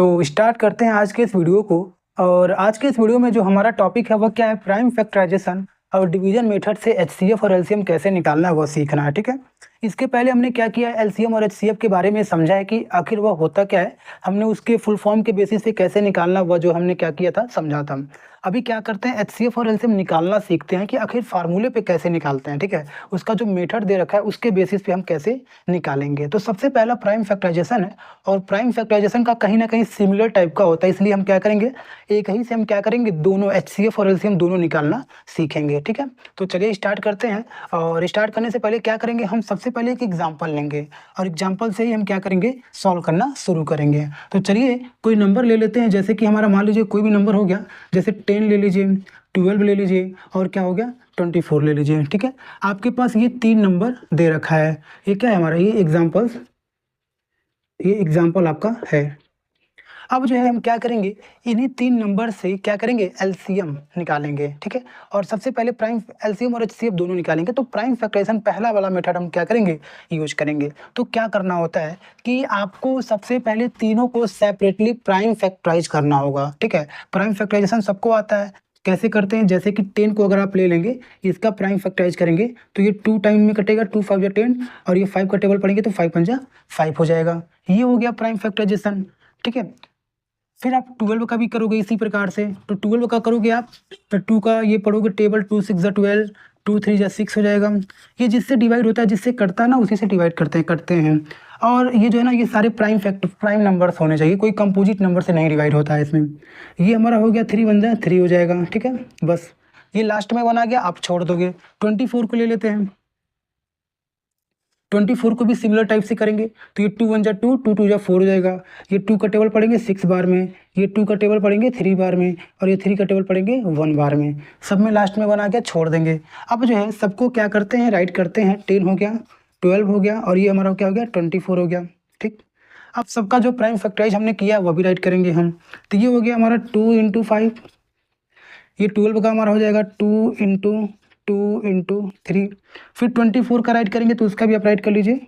तो स्टार्ट करते हैं आज के इस वीडियो को। और आज के इस वीडियो में जो हमारा टॉपिक है वह क्या है, प्राइम फैक्टराइजेशन और डिवीजन मेथड से एचसीएफ और एलसीएम कैसे निकालना है वह सीखना है। ठीक है, इसके पहले हमने क्या किया है, एलसीएम और एचसीएफ के बारे में समझा है कि आखिर वह होता क्या है, हमने उसके फुल फॉर्म के बेसिस पे कैसे निकालना वह जो हमने क्या किया था समझा था। अभी क्या करते हैं, एचसीएफ और एलसीएम निकालना सीखते हैं कि आखिर फार्मूले पे कैसे निकालते हैं। ठीक है, उसका जो मेथड दे रखा है उसके बेसिस पे हम कैसे निकालेंगे। तो सबसे पहला प्राइम फैक्टराइजेशन है, और प्राइम फैक्टराइजेशन का कहीं ना कहीं सिमिलर टाइप का होता है, इसलिए हम क्या करेंगे, एक ही से हम क्या करेंगे, दोनों एचसीएफ और एलसीएम दोनों निकालना सीखेंगे। ठीक है, तो चलिए स्टार्ट करते हैं। और स्टार्ट करने से पहले क्या करेंगे, हम सबसे पहले एक एग्जाम्पल लेंगे और एग्जाम्पल से ही हम क्या करेंगे, सॉल्व करना शुरू करेंगे। तो चलिए कोई नंबर ले लेते हैं, जैसे कि हमारा मान लीजिए कोई भी नंबर हो गया, जैसे 10 ले लीजिए, 12 ले लीजिए और क्या हो गया 24 ले लीजिए। ठीक है, आपके पास ये 3 नंबर दे रखा है। ये क्या है हमारा, ये एग्जाम्पल आपका है। अब जो है हम क्या करेंगे, इन्हीं 3 नंबर से क्या करेंगे, एलसीएम निकालेंगे। ठीक है, और सबसे पहले प्राइम एलसीएम और एचसीएफ दोनों निकालेंगे। तो प्राइम फैक्टराइजेशन पहला वाला मेथड हम क्या करेंगे, यूज करेंगे। तो क्या करना होता है कि आपको सबसे पहले तीनों को सेपरेटली प्राइम फैक्टराइज करना होगा। ठीक है, प्राइम फैक्टराइजेशन सबको आता है, कैसे करते हैं, जैसे कि 10 को अगर आप ले लेंगे, इसका प्राइम फैक्टराइज करेंगे तो ये 2 टाइम में कटेगा, 2 5 जा 10, और ये 5 का टेबल पढ़ेंगे तो 5 5 जा 5 हो जाएगा। ये हो गया प्राइम फैक्टराइजेशन। ठीक है, फिर आप 12 का भी करोगे इसी प्रकार से। तो 12 का करोगे आप, तो 2 का ये पढ़ोगे टेबल, 2 6 जा 12, 2 3 जा 6 हो जाएगा। ये जिससे डिवाइड होता है, जिससे कटता है ना, उसी से डिवाइड करते हैं। और ये जो है ना, ये सारे प्राइम नंबर्स होने चाहिए, कोई कंपोजिट नंबर से नहीं डिवाइड होता है इसमें। ये हमारा हो गया 3 1 जा 3 हो जाएगा। ठीक है, बस ये लास्ट में 1 आ गया, आप छोड़ दोगे। 24 को ले लेते हैं, 24 को भी सिमिलर टाइप से करेंगे। तो ये 2 1 जा 2, 2 2 जा 4 हो जाएगा। ये 2 का टेबल पढ़ेंगे 6 बार में, ये 2 का टेबल पढ़ेंगे 3 बार में, और ये 3 का टेबल पढ़ेंगे 1 बार में। सब में लास्ट में 1 आ गया, छोड़ देंगे। अब जो है सबको क्या करते हैं, राइट करते हैं। 10 हो गया, 12 हो गया, और ये हमारा क्या हो गया, 24 हो गया। ठीक, अब सबका जो प्राइम फैक्टराइज हमने किया वह भी राइट करेंगे हम। तो ये हो गया हमारा 2 × 5, ये 12 का हमारा हो जाएगा 2 × 2 × 3। फिर 24 का राइट करेंगे तो उसका भी आप राइट कर लीजिए,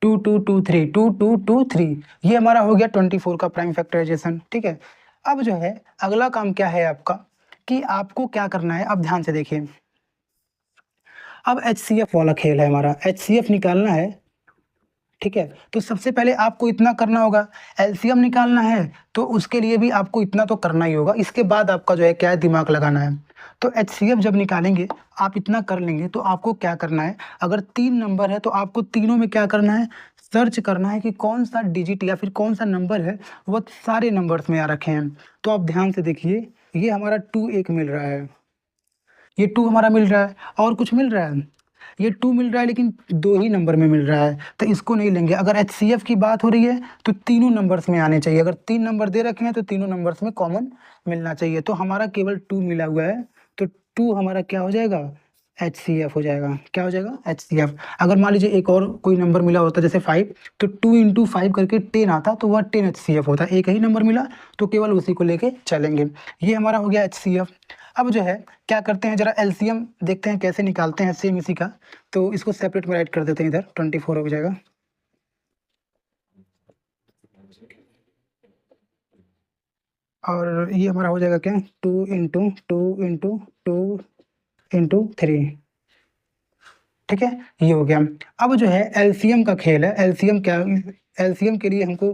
2 2 2 3, 2 2 2 3। ये हमारा हो गया 24 का प्राइम फैक्टराइजेशन। ठीक है, अब जो है अगला काम क्या है आपका, कि आपको क्या करना है, अब ध्यान से देखिए। अब एचसीएफ वाला खेल है हमारा, एचसीएफ निकालना है। ठीक है, तो सबसे पहले आपको इतना करना होगा, एलसीएम निकालना है तो उसके लिए भी आपको इतना तो करना ही होगा। इसके बाद आपका जो है क्या है, दिमाग लगाना है। तो एचसीएफ जब निकालेंगे, आप इतना कर लेंगे तो आपको क्या करना है, अगर 3 नंबर है तो आपको तीनों में क्या करना है, सर्च करना है कि कौन सा डिजिट या फिर कौन सा नंबर है वह सारे नंबर्स में आ रखे हैं। तो आप ध्यान से देखिए, ये हमारा 2 एक मिल रहा है, ये 2 हमारा मिल रहा है, और कुछ मिल रहा है, ये 2 मिल रहा है लेकिन 2 ही नंबर में मिल रहा है, तो इसको नहीं लेंगे। अगर एचसीएफ की बात हो रही है तो तीनों नंबर्स में आने चाहिए। अगर 3 नंबर दे रखे हैं तो तीनों नंबर्स में कॉमन मिलना चाहिए। तो हमारा केवल 2 मिला हुआ है, तो 2 हमारा क्या हो जाएगा, एचसीएफ हो जाएगा। क्या हो जाएगा, एचसीएफ। अगर मान लीजिए एक और कोई नंबर मिला होता जैसे 5, तो 2 × 5 करके 10 आता, तो वह 10 एचसीएफ होता। एक ही नंबर मिला तो केवल उसी को लेके चलेंगे। ये हमारा हो गया एचसीएफ। अब जो है क्या करते हैं, जरा एलसीएम देखते हैं कैसे निकालते हैं, सेम इसी का। तो इसको सेपरेट में राइट कर देते हैं, इधर 24 हो जाएगा। और ये हमारा हो जाएगा क्या, 2 × 2 × 2 × 3। ठीक है, ये हो गया। अब जो है एलसीएम का खेल है। एलसीएम क्या, एलसीएम के लिए हमको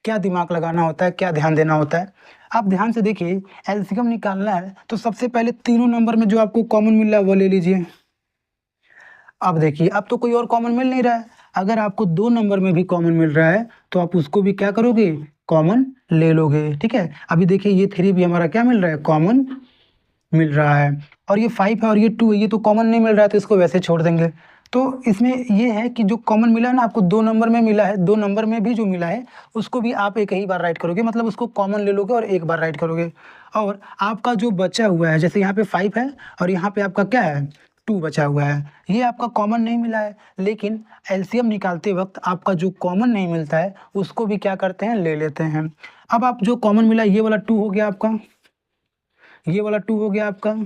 क्या दिमाग लगाना होता है, क्या ध्यान देना होता है। आप ध्यान से देखिए, एलसीएम निकालना है तो सबसे पहले तीनों नंबर में जो आपको कॉमन मिल रहा है वो ले लीजिए। अब देखिए, अब तो कोई और कॉमन मिल नहीं रहा है। अगर आपको 2 नंबर में भी कॉमन मिल रहा है तो आप उसको भी क्या करोगे, कॉमन ले लोगे। ठीक है, अभी देखिए ये 3 भी हमारा क्या मिल रहा है, कॉमन मिल रहा है, और ये 5 है और ये 2 है, ये तो कॉमन नहीं मिल रहा है तो इसको वैसे छोड़ देंगे। तो इसमें ये है कि जो कॉमन मिला है ना, आपको 2 नंबर में मिला है, 2 नंबर में भी जो मिला है उसको भी आप एक ही बार राइट करोगे, मतलब उसको कॉमन ले लोगे और एक बार राइट करोगे। और आपका जो बचा हुआ है, जैसे यहाँ पे 5 है और यहाँ पे आपका क्या है, 2 बचा हुआ है, ये आपका कॉमन नहीं मिला है। लेकिन एलसीएम निकालते वक्त आपका जो कॉमन नहीं मिलता है उसको भी क्या करते हैं, ले लेते हैं। अब आप जो कॉमन मिला, ये वाला 2 हो गया आपका, ये वाला 2 हो गया आपका,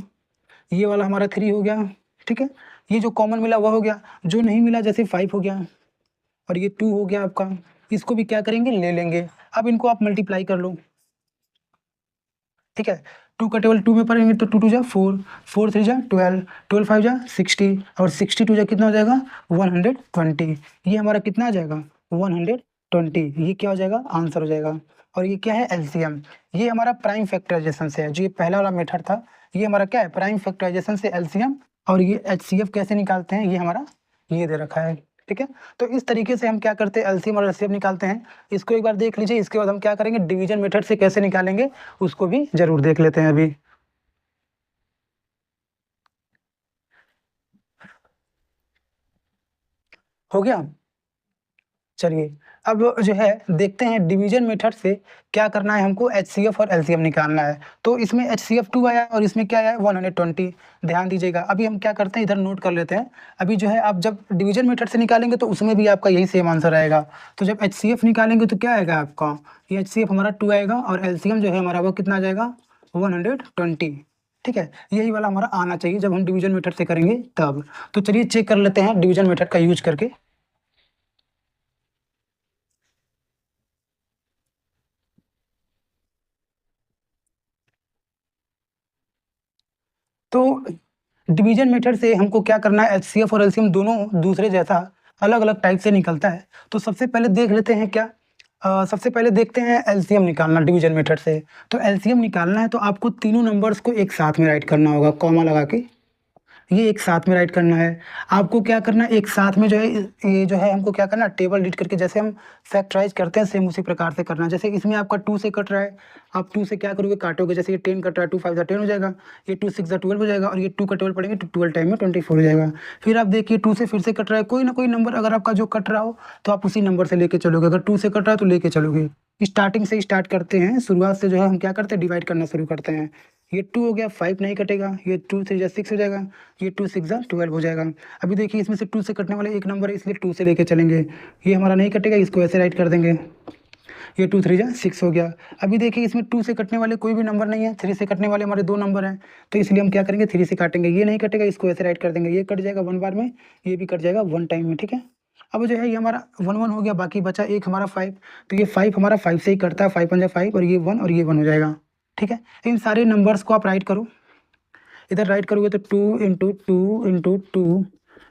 ये वाला हमारा 3 हो गया। ठीक है, ये जो कॉमन मिला वह हो गया, जो नहीं मिला जैसे 5 हो गया और ये 2 हो गया आपका। इसको भी क्या करेंगे, ले लेंगे। अब इनको आप मल्टीप्लाई कर लो, ठीक है। 2 का टेबल 2 में पढ़ेंगे तो 2 2 जा 4, 4 3 जा 12, 12 5 जा 60 और 62 जा कितना हो जाएगा 120। ये हमारा कितना आ जाएगा 120। ये क्या हो जाएगा, आंसर हो जाएगा। और ये क्या है, एलसीएम। ये हमारा प्राइम फैक्टराइजेशन से है, जो ये पहला वाला मेथड था, ये हमारा क्या है, प्राइम फैक्टराइजेशन से एलसीएम। और ये एचसीएफ कैसे निकालते हैं, ये हमारा ये दे रखा है, ठीक है। तो इस तरीके से हम क्या करते हैं, एलसीएम और एचसीएफ निकालते हैं। इसको एक बार देख लीजिए, इसके बाद हम क्या करेंगे, डिवीजन मेथड से कैसे निकालेंगे उसको भी जरूर देख लेते हैं अभी। हो गया, चलिए। अब जो है देखते हैं डिवीजन मेथड से क्या करना है हमको, एचसीएफ और एलसीएम निकालना है। तो इसमें एचसीएफ 2 आया और इसमें क्या आया 120। ध्यान दीजिएगा, अभी हम क्या करते हैं, इधर नोट कर लेते हैं। अभी जो है आप जब डिवीजन मेथड से निकालेंगे तो उसमें भी आपका यही सेम आंसर आएगा। तो जब एचसीएफ निकालेंगे तो क्या आएगा आपका, ये एचसीएफ हमारा 2 आएगा और एलसीएम जो है हमारा वो कितना आ जाएगा 120, ठीक है। यही वाला हमारा आना चाहिए जब हम डिवीजन मेथड से करेंगे तब। तो चलिए चेक कर लेते हैं डिवीजन मेथड का यूज करके। तो डिवीजन मेथड से हमको क्या करना है, एचसीएफ और एलसीएम दोनों दूसरे जैसा अलग अलग टाइप से निकलता है। तो सबसे पहले देख लेते हैं क्या, सबसे पहले देखते हैं एलसीएम निकालना डिवीजन मेथड से। तो एलसीएम निकालना है तो आपको तीनों नंबर्स को एक साथ में राइट करना होगा, कॉमा लगा के ये एक साथ में राइट करना है। आपको क्या करना है, एक साथ में जो है ये जो है हमको क्या करना है, टेबल रीड करके जैसे हम फैक्टराइज करते हैं सेम उसी प्रकार से करना है। जैसे इसमें आपका 2 से कट रहा है, आप 2 से क्या करोगे, काटोगे। जैसे ये 10 कट रहा है, 2 5 10 हो जाएगा, ये 2 6 12 हो जाएगा और ये 2 का टेबल पड़ेंगे तो 12 टाइम में 24 हो जाएगा। फिर आप देखिए 2 से फिर से कट रहा है, कोई ना कोई नंबर अगर आपका जो कट रहा हो तो आप उसी नंबर से लेके चलोगे। अगर 2 से कट रहा है तो लेके चलोगे। स्टार्टिंग से स्टार्ट करते हैं, शुरुआत से जो है हम क्या करते हैं, डिवाइड करना शुरू करते हैं। ये 2 हो गया, 5 नहीं कटेगा, ये 2 3 जा 6 हो जाएगा, ये 2 6 जा 12 हो जाएगा। अभी देखिए इसमें से 2 से कटने वाला एक नंबर है इसलिए 2 से लेके चलेंगे। ये हमारा नहीं कटेगा, इसको ऐसे राइट कर देंगे, ये 2 3 जा 6 हो गया। अभी देखिए इसमें 2 से कटने वाले कोई भी नंबर नहीं है, 3 से कटने वाले हमारे 2 नंबर हैं, तो इसलिए हम क्या करेंगे 3 से काटेंगे। ये नहीं कटेगा, इसको ऐसे राइट कर देंगे, ये कट जाएगा 1 बार में, ये भी कट जाएगा 1 टाइम में, ठीक है। अब जो है ये हमारा 1 1 हो गया, बाकी बचा एक हमारा 5। तो ये 5 हमारा 5 से ही कटता है, 5 5 5 और ये 1 और ये 1 हो जाएगा, ठीक है। इन सारे नंबर्स को आप राइट करो। इधर राइट करोगे तो 2 इंटू 2 इंटू 2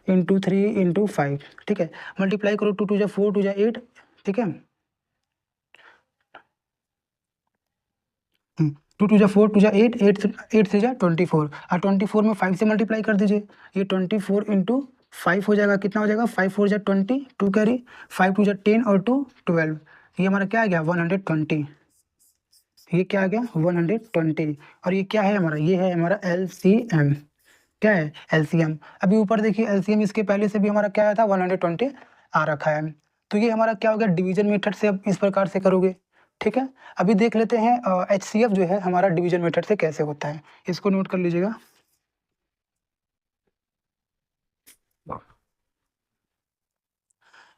इंटू 3 इंटू 5, ठीक है। मल्टीप्लाई करो, 2 2 जा 4 2 जा 8, ठीक है। 2 2 जा 4 2 जा 8 8 8 3 जा 24 और 24 में 5 से मल्टीप्लाई कर दीजिए। ये 24 इंटू 5 हो जाएगा, कितना हो जाएगा 5 4 जा 20, 2 कैरी, 5 2 जा 10 और 2 12। ये हमारा क्या आ गया 120। ये क्या आ गया 120। और ये क्या है हमारा, ये है हमारा एलसीएम। क्या है एलसीएम। अभी ऊपर देखिए एलसीएम इसके पहले से भी हमारा क्या आया था 120 आ रखा है। तो ये हमारा क्या हो गया, डिवीजन मेथड से अब इस प्रकार से करोगे, ठीक है। अभी देख लेते हैं एचसीएफ जो है हमारा डिवीजन मेथड से कैसे होता है, इसको नोट कर लीजिएगा।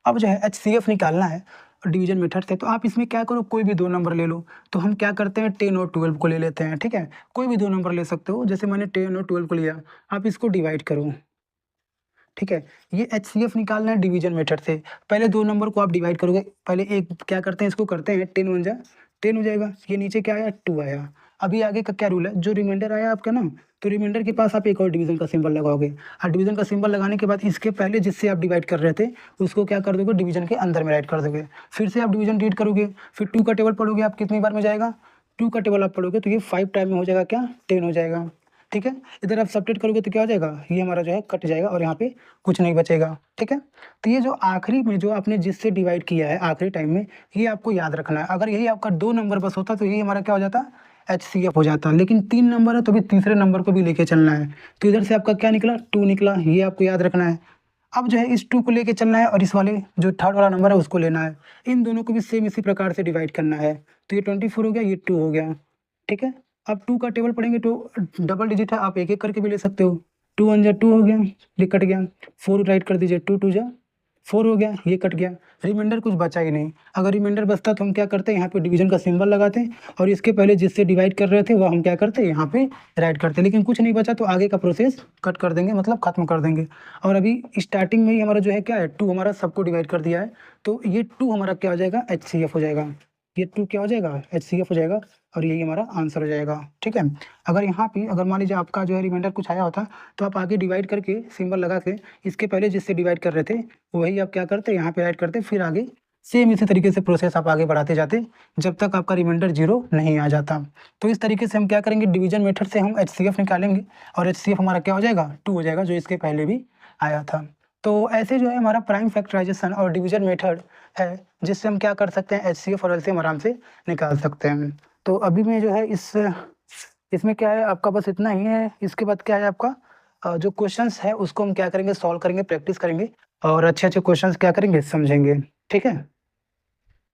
अब जो है एचसीएफ निकालना है डिवीजन मेथड से, तो आप इसमें क्या करो, कोई भी 2 नंबर ले लो। तो हम क्या करते हैं 10 और 12 को ले लेते हैं, ठीक है। कोई भी 2 नंबर ले सकते हो, जैसे मैंने 10 और 12 को लिया, आप इसको डिवाइड करो, ठीक है। ये एचसीएफ निकालना है डिवीजन मेथड से। पहले 2 नंबर को आप डिवाइड करोगे, पहले एक क्या करते हैं, इसको करते हैं 10 1 जा 10 हो जाएगा, ये नीचे क्या आया 2 आया। अभी आगे का क्या रूल है, जो रिमाइंडर आया आपका ना, तो रिमाइंडर के पास आप एक और डिवीजन का सिंबल लगाओगे। और डिवीजन का सिंबल लगाने के बाद इसके पहले जिससे आप डिवाइड कर रहे थे उसको क्या कर दोगे, डिवीजन के अंदर में राइट कर दोगे। फिर से आप डिवीजन रीड करोगे, फिर 2 का टेबल पढ़ोगे, आप कितनी बार में जाएगा 2 का टेबल आप पढ़ोगे तो ये 5 टाइम में हो जाएगा क्या 10 हो जाएगा, ठीक है। इधर आप सब्ट्रैक्ट करोगे तो क्या हो जाएगा, ये हमारा जो है कट जाएगा और यहाँ पे कुछ नहीं बचेगा, ठीक है। तो ये जो आखिरी में जो आपने जिससे डिवाइड किया है आखिरी टाइम में, ये आपको याद रखना है। अगर यही आपका 2 नंबर बस होता तो यही हमारा क्या हो जाता एचसीएफ हो जाता, लेकिन 3 नंबर है तो भी तीसरे नंबर को भी लेके चलना है। तो इधर से आपका क्या निकला 2 निकला, ये आपको याद रखना है। अब जो है इस 2 को लेके चलना है और इस वाले जो थर्ड वाला नंबर है उसको लेना है। इन दोनों को भी सेम इसी प्रकार से डिवाइड करना है। तो ये 24 हो गया, ये 2 हो गया, ठीक है। अब 2 का टेबल पढ़ेंगे तो डबल डिजिट है, आप एक एक करके भी ले सकते हो। 2 1 जा 2 हो गया, ये कट गया। 4 राइट कर दीजिए, 2 2 जा 4 हो गया, ये कट गया, रिमाइंडर कुछ बचा ही नहीं। अगर रिमाइंडर बचता तो हम क्या करते, यहाँ पे डिवीजन का सिंबल लगाते और इसके पहले जिससे डिवाइड कर रहे थे वो हम क्या करते, यहाँ पे राइट करते। लेकिन कुछ नहीं बचा तो आगे का प्रोसेस कट कर देंगे, मतलब खत्म कर देंगे। और अभी स्टार्टिंग में ही हमारा जो है क्या है, 2 हमारा सबको डिवाइड कर दिया है, तो ये 2 हमारा क्या हो जाएगा, HCF हो जाएगा। ये 2 क्या हो जाएगा, HCF हो जाएगा, और यही हमारा आंसर हो जाएगा। ठीक है, अगर यहाँ पे अगर मान लीजिए आपका जो है रिमाइंडर कुछ आया होता तो आप आगे डिवाइड करके सिंबल लगा के इसके पहले जिससे डिवाइड कर रहे थे वही आप क्या करते, यहाँ पे ऐड करते, फिर आगे सेम इसी तरीके से प्रोसेस आप आगे बढ़ाते जाते जब तक आपका रिमाइंडर 0 नहीं आ जाता। तो इस तरीके से हम क्या करेंगे, डिवीजन मेथड से हम HCF निकालेंगे और HCF हमारा क्या हो जाएगा, 2 हो जाएगा, जो इसके पहले भी आया था। तो ऐसे जो है हमारा प्राइम फैक्टराइजेशन और डिवीजन मेथड है जिससे हम क्या कर सकते हैं, HCF और LCM आराम से निकाल सकते हैं। तो अभी मैं जो है इसमें क्या है आपका, बस इतना ही है। इसके बाद क्या है आपका जो क्वेश्चंस है उसको हम क्या करेंगे, सॉल्व करेंगे, प्रैक्टिस करेंगे और अच्छे-अच्छे क्वेश्चंस क्या करेंगे, समझेंगे। ठीक है?